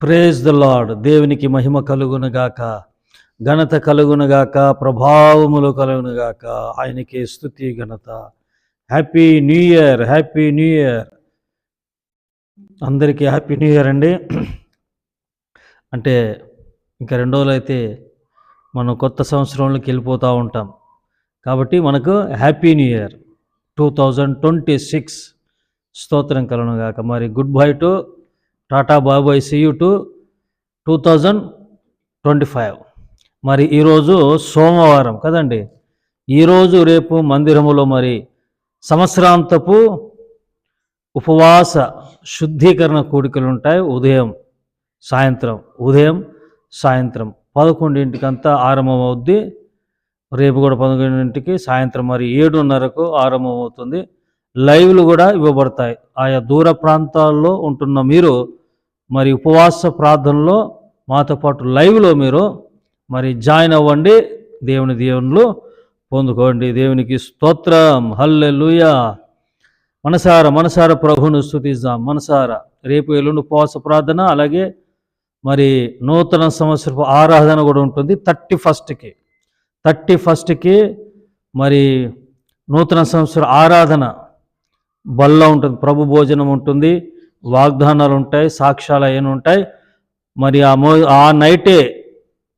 Praise the lord. దేవునికి మహిమ కలుగునుగాక, ఘనత కలుగునుగాక, ప్రభావములు కలుగునుగాక. ఆయనకి స్తుతి ఘనత. Happy new year, happy new year. అందరికీ హ్యాపీ న్యూ ఇయర్ అండి. అంటే ఇంకా 2 రోజులు అయితే మనం కొత్త సంవత్సరంలోకి వెళ్ళిపోతూ ఉంటాం. కాబట్టి మనకు హ్యాపీ న్యూ ఇయర్ 2026 స్తోత్రం కలుగునుగాక. మరి గుడ్ బై టు టాటా బాబాయ్, సీ యూ టు 2025. మరి ఈరోజు సోమవారం కదండి. ఈరోజు రేపు మందిరములో మరి సంవత్సరాంతపు ఉపవాస శుద్ధీకరణ కూడికలు ఉంటాయి. ఉదయం సాయంత్రం 11:00 ఆరంభం అవుద్ది. రేపు కూడా 11:00 సాయంత్రం మరి 7:30 ఆరంభం అవుతుంది. లైవ్లు కూడా ఇవ్వబడతాయి. ఆయా దూర ప్రాంతాల్లో ఉంటున్న మీరు మరి ఉపవాస ప్రార్థనలో మాతో పాటు లైవ్లో మీరు మరి జాయిన్ అవ్వండి. దేవుని దీవెనలు పొందుకోండి. దేవునికి స్తోత్రం, హల్లెలూయా. మనసారా ప్రభువును స్తుతిద్దాం. మనసారా రేపు ఎల్లుండి ఉపవాస ప్రార్థన, అలాగే మరి నూతన సంవత్సరపు ఆరాధన కూడా ఉంటుంది. 31కి మరి నూతన సంవత్సర ఆరాధన బల్ల ఉంటుంది, ప్రభు భోజనం ఉంటుంది, వాగ్దానాలు ఉంటాయి, సాక్ష్యాలు అయిన ఉంటాయి. మరి ఆ నైటే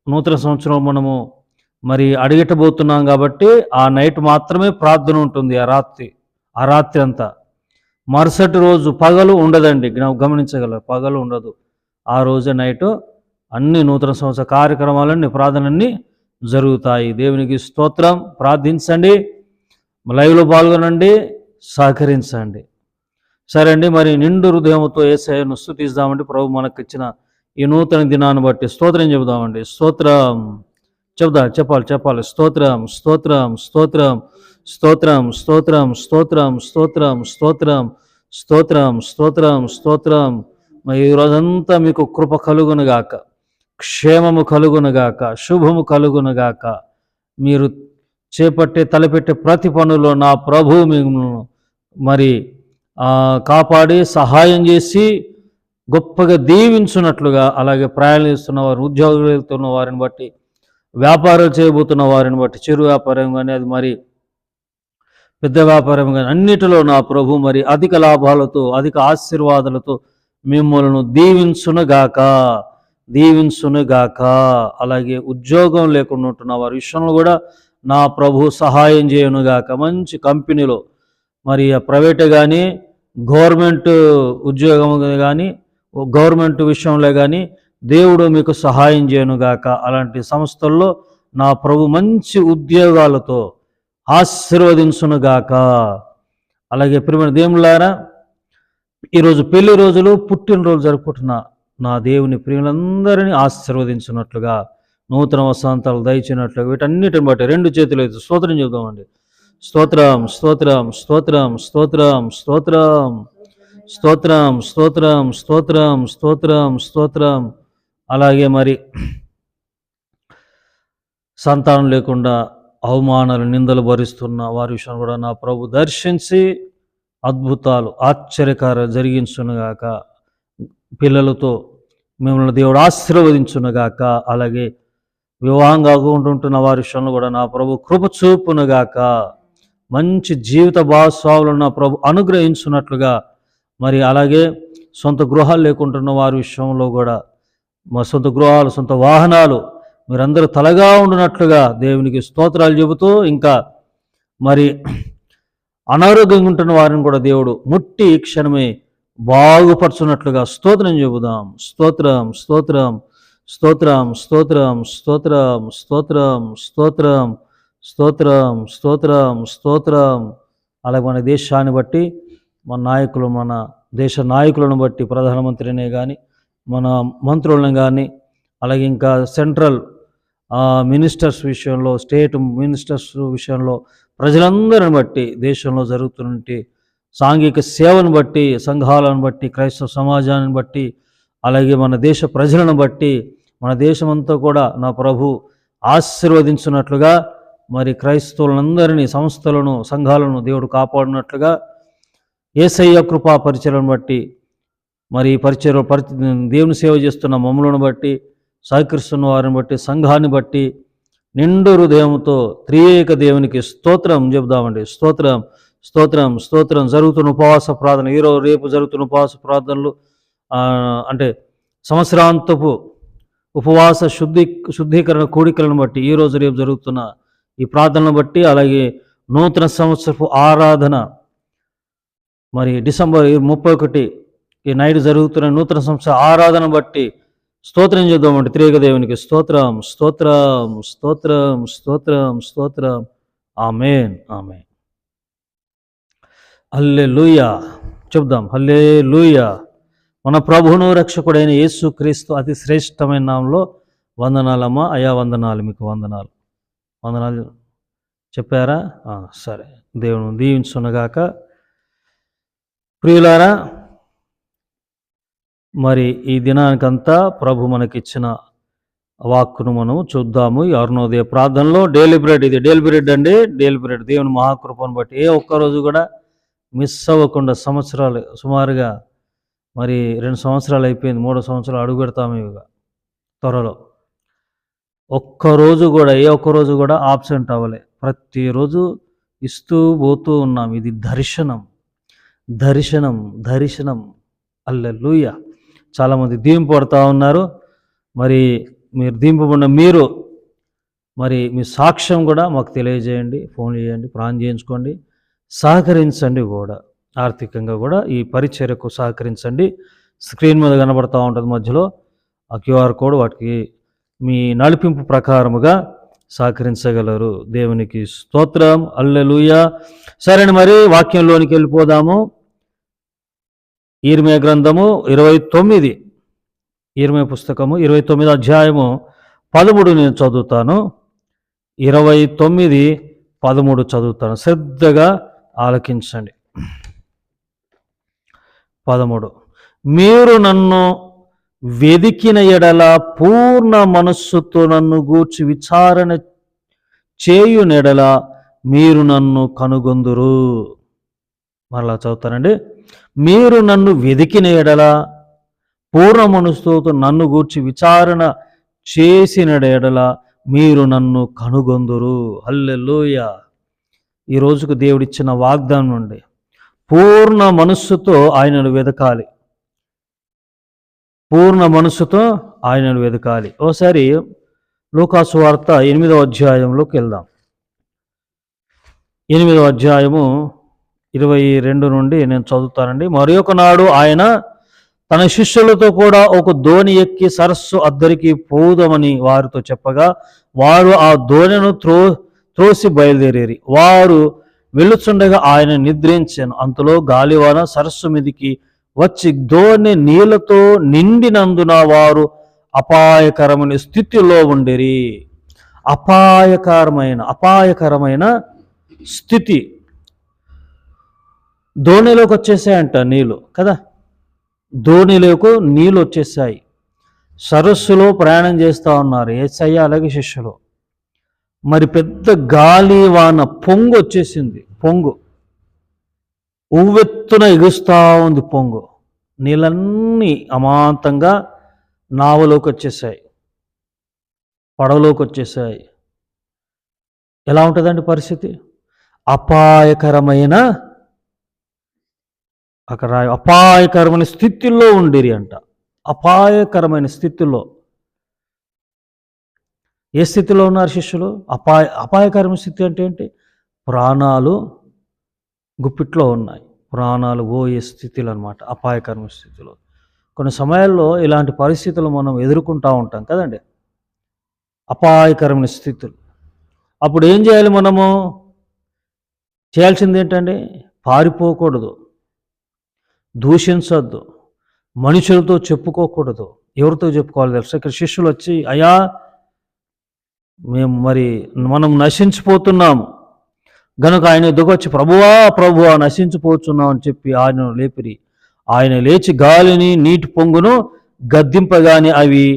నూతన సంవత్సరం మనము మరి అడిగటబోతున్నాం కాబట్టి ఆ నైట్ మాత్రమే ప్రార్థన ఉంటుంది. ఆ రాత్రి అంతా. మరుసటి రోజు పగలు ఉండదండి, గమనించగలరు. పగలు ఉండదు. ఆ రోజు నైటు అన్ని నూతన సంవత్సర కార్యక్రమాలన్నీ ప్రార్థనన్నీ జరుగుతాయి. దేవునికి స్తోత్రం. ప్రార్థించండి, లైవ్లో పాల్గొనండి, సహకరించండి. సరే అండి. మరి నిండు హృదయంతో యేసయ్యను స్తుతిద్దామండి. ప్రభు మనకు ఇచ్చిన ఈ నూతన దినాన్ని బట్టి స్తోత్రం చెబుదామండి. స్తోత్రం చెప్పాలి. స్తోత్రం స్తోత్రం స్తోత్రం స్తోత్రం స్తోత్రం స్తోత్రం స్తోత్రం స్తోత్రం స్తోత్రం స్తోత్రం స్తోత్రం. మరి ఈ రోజంతా మీకు కృప కలుగునుగాక, క్షేమము కలుగునుగాక, శుభము కలుగునుగాక. మీరు తలపెట్టే ప్రతి పనులో నా ప్రభు మిమ్మల్ని మరి కాపాడి సహాయం చేసి గొప్పగా దీవించున్నట్లుగా, అలాగే ప్రయాణిస్తున్న వారు, ఉద్యోగులు వెళ్తున్న వారిని బట్టి, వ్యాపారాలు చేయబోతున్న వారిని బట్టి, చిరు వ్యాపారం కానీ అది మరి పెద్ద వ్యాపారం కానీ అన్నిటిలో నా ప్రభు మరి అధిక లాభాలతో, అధిక ఆశీర్వాదాలతో మిమ్మల్ని దీవించునుగాక. అలాగే ఉద్యోగం లేకుండా ఉంటున్న వారి విషయంలో కూడా నా ప్రభు సహాయం చేయనుగాక. మంచి కంపెనీలో మరి ప్రైవేట్ కానీ, గవర్నమెంట్ ఉద్యోగం కానీ, గవర్నమెంట్ విషయంలో కానీ దేవుడు మీకు సహాయం చేయనుగాక. అలాంటి సంస్థల్లో నా ప్రభు మంచి ఉద్యోగాలతో ఆశీర్వదించునుగాక. అలాగే ప్రియమైన దేవులారా, ఈరోజు పెళ్లి రోజులు, పుట్టినరోజు జరుపుకుంటున్న నా దేవుని ప్రియులందరినీ ఆశీర్వదించినట్లుగా, నూతన వసంతాలు దయచినట్లుగా, వీటన్నిటిని బట్టి 2 చేతులు అయితే స్తోత్రం చెబుదామండి. స్తోత్రం స్తోత్రం స్తోత్రం స్తోత్రం స్తోత్రం స్తోత్రం స్తోత్రం స్తోత్రం స్తోత్రం స్తోత్రం. అలాగే మరి సంతానం లేకుండా అవమానాలు, నిందలు భరిస్తున్న వారి విషయం కూడా నా ప్రభు దర్శించి అద్భుతాలు, ఆశ్చర్యకార్యాలు జరిగించునుగాక. పిల్లలతో మిమ్మల్ని దేవుడు ఆశీర్వదించునుగాక. అలాగే వివాహం కాకుంటుంటున్న వారి విషయంలో కూడా నా ప్రభు కృప చూపునుగాక. మంచి జీవిత భాగస్వాములు నా ప్రభు అనుగ్రహించున్నట్లుగా, మరి అలాగే సొంత గృహాలు లేకుంటున్న వారి విషయంలో కూడా మా సొంత గృహాలు, సొంత వాహనాలు మీరందరూ తలగా ఉండినట్లుగా దేవునికి స్తోత్రాలు చెబుతూ, ఇంకా మరి అనారోగ్యంగా ఉంటున్న వారిని కూడా దేవుడు ముట్టి క్షణమే బాగుపరచున్నట్లుగా స్తోత్రం చెబుదాం. స్తోత్రం స్తోత్రం స్తోత్రం స్తోత్రం స్తోత్రం స్తోత్రం స్తోత్రం స్తోత్రం స్తోత్రం స్తోత్రం. అలాగే మన దేశాన్ని బట్టి, మన దేశ నాయకులను బట్టి, ప్రధానమంత్రినే కానీ, మన మంత్రులను కానీ, అలాగే ఇంకా సెంట్రల్ మినిస్టర్స్ విషయంలో, స్టేట్ మినిస్టర్స్ విషయంలో, ప్రజలందరిని బట్టి, దేశంలో జరుగుతున్న సాంఘిక సేవను బట్టి, సంఘాలను బట్టి, క్రైస్తవ సమాజాన్ని బట్టి, అలాగే మన దేశ ప్రజలను బట్టి, మన దేశమంతా కూడా నా ప్రభు ఆశీర్వదించినట్లుగా, మరి క్రైస్తవులందరినీ, సంస్థలను, సంఘాలను దేవుడు కాపాడినట్లుగా, యేసయ్య కృపా పరిచయం బట్టి మరి దేవుని సేవ చేస్తున్న మమ్మలను బట్టి, సహకరిస్తున్న వారిని బట్టి, సంఘాన్ని బట్టి నిండు హృదయంతో త్రియేక దేవునికి స్తోత్రం చెబుదామండి. స్తోత్రం, స్తోత్రం, స్తోత్రం. జరుగుతున్న ఉపవాస ప్రార్థన, ఈరోజు రేపు జరుగుతున్న ఉపవాస ప్రార్థనలు అంటే సంవత్సరాంతపు ఉపవాస శుద్ధీకరణ కోడికలను బట్టి, ఈరోజు రేపు జరుగుతున్న ఈ ప్రార్థనను బట్టి, అలాగే నూతన సంవత్సరపు ఆరాధన మరి డిసెంబర్ 31 ఈ నైట్ జరుగుతున్న నూతన సంవత్సర ఆరాధన బట్టి స్తోత్రం చేద్దామంటే త్రియేక దేవునికి స్తోత్రం, స్తోత్రం, స్తోత్రం, స్తోత్రం, స్తోత్రం. ఆమేన్, ఆమేన్. హల్లెలూయా చెప్దాం. హల్లెలూయా. మన ప్రభువును రక్షకుడైన యేసు క్రీస్తు అతి శ్రేష్టమైన నామంలో వందనాలమ్మా. అయ్యా వందనాలు, మీకు వందనాలు. వందనాలు చెప్పారా? సరే, దేవుని దీవించునుగాక. ప్రియులారా, మరి ఈ దినానికంతా ప్రభు మనకిచ్చిన వాక్కును మనం చూద్దాము. ఈ అరుణోదయ ప్రార్థనలో డైలీ బ్రెడ్, ఇది డైలీ బ్రెడ్ అండి. డైలీ బ్రెడ్ దేవుని మహాకృపను బట్టి ఏ ఒక్కరోజు కూడా మిస్ అవ్వకుండా, సంవత్సరాలు సుమారుగా మరి 2 సంవత్సరాలు అయిపోయింది, 3వ సంవత్సరాలు అడుగు పెడతాము ఇవిగా త్వరలో. ఒక్కరోజు కూడా, ఏ ఒక్కరోజు కూడా ఆబ్సెంట్ అవ్వలే. ప్రతిరోజు ఇస్తూ పోతూ ఉన్నాం. ఇది దర్శనం, దర్శనం, దర్శనం. హల్లెలూయా. చాలామంది దీంపబడతా ఉన్నారు. మరి మీరు దీంపబడిన మీరు మరి మీ సాక్ష్యం కూడా మాకు తెలియజేయండి, ఫోన్ చేయండి, ప్రార్థన చేయించుకోండి, సహకరించండి కూడా, ఆర్థికంగా కూడా ఈ పరిచర్యకు సహకరించండి. స్క్రీన్ మీద కనబడతా ఉంటుంది మధ్యలో ఆ QR కోడ్, వాటికి మీ నడిపింపు ప్రకారముగా సహకరించగలరు. దేవునికి స్తోత్రం. హల్లెలూయా. సరే, మరి వాక్యంలోనికి వెళ్ళిపోదాము. ఇర్మీయా గ్రంథము 29, ఇర్మీయా పుస్తకము 29 అధ్యాయము 13 నేను చదువుతాను. 29, 13 చదువుతాను. శ్రద్ధగా ఆలకించండి. 13. మీరు నన్ను వెదికిన ఎడల, పూర్ణ మనస్సుతో నన్ను గూర్చి విచారణ చేయునెడల మీరు నన్ను కనుగొందురు. మరలా చదువుతానండి. మీరు నన్ను వెదికిన ఎడల, పూర్ణ మనస్సుతో నన్ను గూర్చి విచారణ చేసిన ఎడల మీరు నన్ను కనుగొందురు. హల్లెలూయా. ఈ రోజుకు దేవుడిచ్చిన వాగ్దానం నుండి పూర్ణ మనస్సుతో ఆయనను వెదకాలి, పూర్ణ మనస్సుతో ఆయనను వెదకాలి. ఓసారి లూకాసు వార్త 8వ అధ్యాయంలోకి వెళ్దాం. 8వ అధ్యాయము 22 నుండి నేను చదువుతానండి. మరి ఒక నాడు ఆయన తన శిష్యులతో కూడా ఒక దోణి ఎక్కి సరస్సు అద్దరికి పోదామని వారితో చెప్పగా, వారు ఆ దోణిను త్రోసి బయలుదేరేరి. వారు వెళ్ళుచుండగా ఆయన నిద్రించాను. అంతలో గాలివాన సరస్సు మీదికి వచ్చి దోణి నీళ్లతో నిండినందున వారు అపాయకరమైన స్థితిలో ఉండిరి. అపాయకరమైన స్థితి. దోణిలోకి వచ్చేసాయంట నీళ్ళు కదా, దోణిలోకి నీళ్ళు వచ్చేసాయి. సరస్సులో ప్రయాణం చేస్తూ ఉన్నారు యేసయ్య అలాగే శిష్యులు. మరి పెద్ద గాలి వాన పొంగు వచ్చేసింది. పొంగు ఉవ్వెత్తున ఎగుస్తూ ఉంది. పొంగు నీళ్ళన్నీ అమాంతంగా నావలోకి వచ్చేసాయి, పడవలోకి వచ్చేసాయి. ఎలా ఉంటుందండి పరిస్థితి? అపాయకరమైన స్థితిలో ఉండిరి అంట. అపాయకరమైన స్థితిలో. ఏ స్థితిలో ఉన్నారు శిష్యులు? అపాయకరమైన స్థితి అంటే ఏంటి? ప్రాణాలు గుప్పిట్లో ఉన్నాయి, ప్రాణాలు పోయే స్థితిలో అనమాట. అపాయకరమైన స్థితిలో. కొన్ని సమయాల్లో ఇలాంటి పరిస్థితులు మనం ఎదుర్కొంటూ ఉంటాం కదండి, అపాయకరమైన స్థితులు. అప్పుడు ఏం చేయాలి? మనము చేయాల్సింది ఏంటండి? పారిపోకూడదు, దూషించొద్దు, మనుషులతో చెప్పుకోకూడదు. ఎవరితో చెప్పుకోవాలి తెలుసా? ఇక్కడ శిష్యులు వచ్చి, అయ్యా మనం నశించిపోతున్నాము గనుక ఆయన ఎదుగొచ్చి, ప్రభువా నశించిపోతున్నాం అని చెప్పి ఆయనను లేపిరి. ఆయన లేచి గాలిని నీటి పొంగును గద్దింపగాని అవి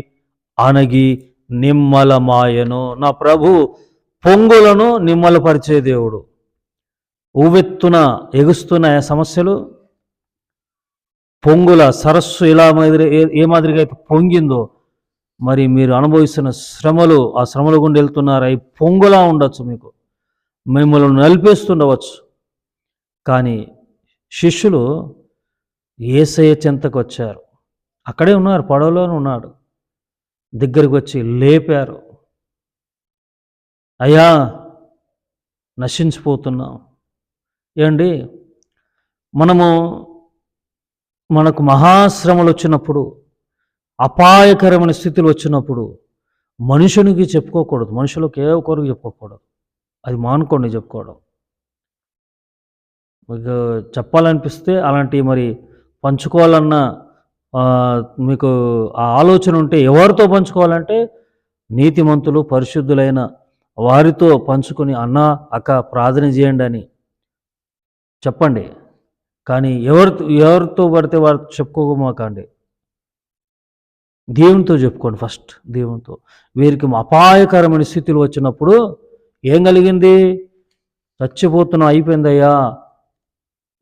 అనగి నిమ్మలమాయను. నా ప్రభు పొంగులను నిమ్మలపరిచే దేవుడు. ఉవ్వెత్తున ఎగుస్తున్న సమస్యలు, పొంగుల సరస్సు ఏ మాదిరిగా అయితే పొంగిందో, మరి మీరు అనుభవిస్తున్న శ్రమలు, ఆ శ్రమల గుండా వెళ్తున్నారు, అవి పొంగులా ఉండొచ్చు, మీకు మిమ్మల్ని నలిపేస్తుండవచ్చు. కానీ శిష్యులు యేసయ్య చెంతకు వచ్చారు. అక్కడే ఉన్నారు, పడవలోనే ఉన్నాడు. దగ్గరికి వచ్చి లేపారు. అయ్యా, నశించిపోతున్నాం. ఏమండి, మనకు మహాశ్రమలు వచ్చినప్పుడు, అపాయకరమైన స్థితులు వచ్చినప్పుడు మనుషునికి చెప్పుకోకూడదు, మనుషులకు ఏ ఒక్కరికి చెప్పుకోకూడదు. అది మానుకోండి చెప్పుకోవడం. మీకు చెప్పాలనిపిస్తే అలాంటివి మరి పంచుకోవాలన్న మీకు ఆ ఆలోచన ఉంటే ఎవరితో పంచుకోవాలంటే నీతిమంతులు, పరిశుద్ధులైన వారితో పంచుకొని, అన్న, అక్క, ప్రార్థన చేయండి అని చెప్పండి. కానీ ఎవరితో పడితే వారితో చెప్పుకోమాకండి. దేవునితో చెప్పుకోండి ఫస్ట్. దేవునితో. వీరికి అపాయకరమైన స్థితిలో వచ్చినప్పుడు ఏం కలిగింది? చచ్చిపోతున్నా, అయిపోయిందయ్యా,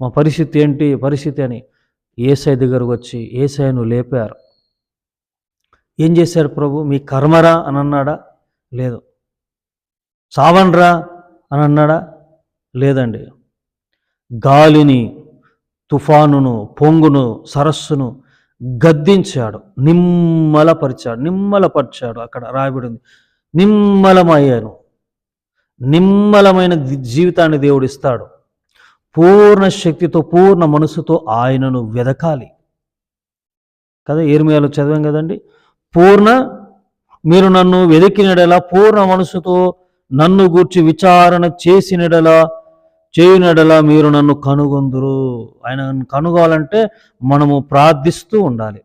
మా పరిస్థితి ఏంటి పరిస్థితి అని యేసయ్య దగ్గరకు వచ్చి యేసయ్యను లేపారు. ఏం చేశారు ప్రభు? మీ కర్మరా అని అన్నాడా? లేదు. సావన్రా అని అన్నాడా? లేదండి. గాలిని, తుఫానును, పొంగును, సరస్సును గద్దించాడు, నిమ్మలపరిచాడు. అక్కడ రాయబడింది, నిమ్మలమయ్యాను. నిమ్మలమైన జీవితాన్ని దేవుడు ఇస్తాడు. పూర్ణ శక్తితో, పూర్ణ మనసుతో ఆయనను వెదకాలి కదా. ఇర్మీయాలో చదివాం కదండి, మీరు నన్ను వెదికినడలా, పూర్ణ మనసుతో నన్ను గూర్చి విచారణ చేయునడలా మీరు నన్ను కనుగొందురు. ఆయన కనుగోవాలంటే మనము ప్రార్థిస్తూ ఉండాలి,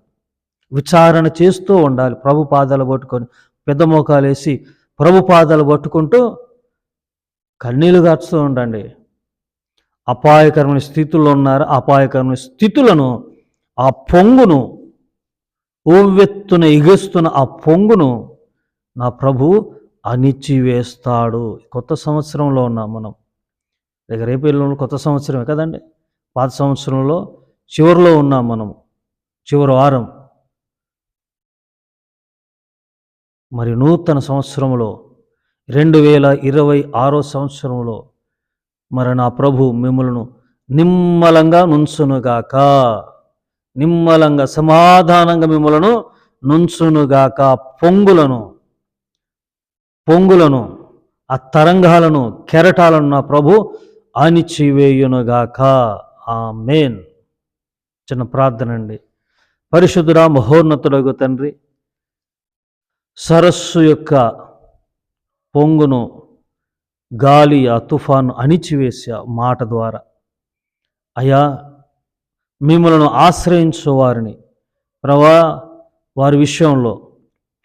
విచారణ చేస్తూ ఉండాలి. ప్రభు పాదాలు పట్టుకొని, పెద్ద మోకాలు వేసి ప్రభు పాదాలు పట్టుకుంటూ కన్నీళ్లు గార్చుతూ ఉండండి. అపాయకరమైన స్థితుల్లో ఉన్నారు. అపాయకరమైన స్థితులను, ఆ పొంగును, ఉవ్వెత్తున ఎగుస్తున్న ఆ పొంగును నా ప్రభు అణిచివేస్తాడు. కొత్త సంవత్సరంలో ఉన్నాం మనం. రేపు ఎల్లుండి కొత్త సంవత్సరమే కదండి. పాత సంవత్సరంలో చివరిలో ఉన్నాం మనం, చివరి వారం. మరి నూతన సంవత్సరంలో 2026 సంవత్సరంలో మరి నా ప్రభు మిమ్మలను నిమ్మలంగా నుంచునుగాక, నిమ్మలంగా సమాధానంగా మిమ్మలను నుంచునుగాక. పొంగులను, ఆ తరంగాలను, కెరటాలను నా ప్రభు అణిచివేయునుగాక. ఆమేన్. చిన్న ప్రార్థన అండి. పరిశుద్ధుడా, మహోన్నతుడగు తండ్రి, సరస్సు యొక్క పొంగును, గాలి, ఆ తుఫాను అణిచివేసే మాట ద్వారా అయ్యా, మిమ్మలను ఆశ్రయించు వారిని వారి విషయంలో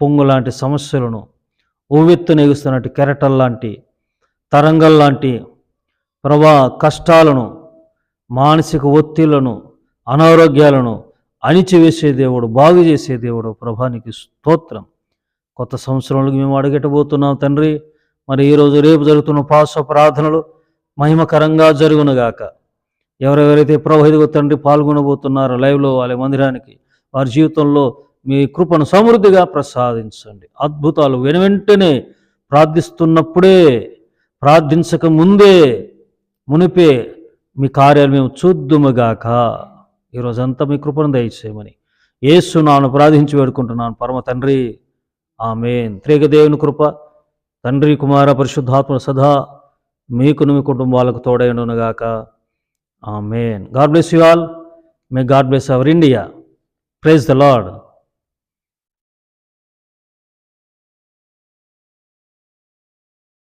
పొంగు లాంటి సమస్యలను, ఉవ్వెత్తున ఎగుస్తున్నట్టు కెరటల్లాంటి, తరంగల్లాంటి కష్టాలను, మానసిక ఒత్తిళ్లను, అనారోగ్యాలను అణిచివేసే దేవుడు, బాగు చేసే దేవుడు ప్రభానికి స్తోత్రం. కొత్త సంవత్సరంలోకి మేము అడుగెట్టబోతున్నాం తండ్రి. మరి ఈరోజు రేపు జరుగుతున్న ఉపవాస ప్రార్థనలు మహిమకరంగా జరుగునుగాక. ఎవరెవరైతే ప్రభు ఇదిగో తండ్రి పాల్గొనబోతున్నారో లైవ్లో వాళ్ళ మందిరానికి, వారి జీవితంలో మీ కృపను సమృద్ధిగా ప్రసాదించండి. అద్భుతాలు వెనువెంటనే, ప్రార్థిస్తున్నప్పుడే, ప్రార్థించక మునిపే మీ కార్యాలు మేము చూద్దుముగాక. ఈరోజంతా మీ కృపను దయచేయమని యేసు నామమున ప్రార్థించి వేడుకుంటున్నాను పరమ తండ్రి. ఆమేన్. త్రియేక దేవుని కృప, తండ్రి, కుమార, పరిశుద్ధాత్మ సదా మీకును మీ కుటుంబాలకు తోడైనగాక. Amen. God bless you all. May God bless our India. Praise the lord.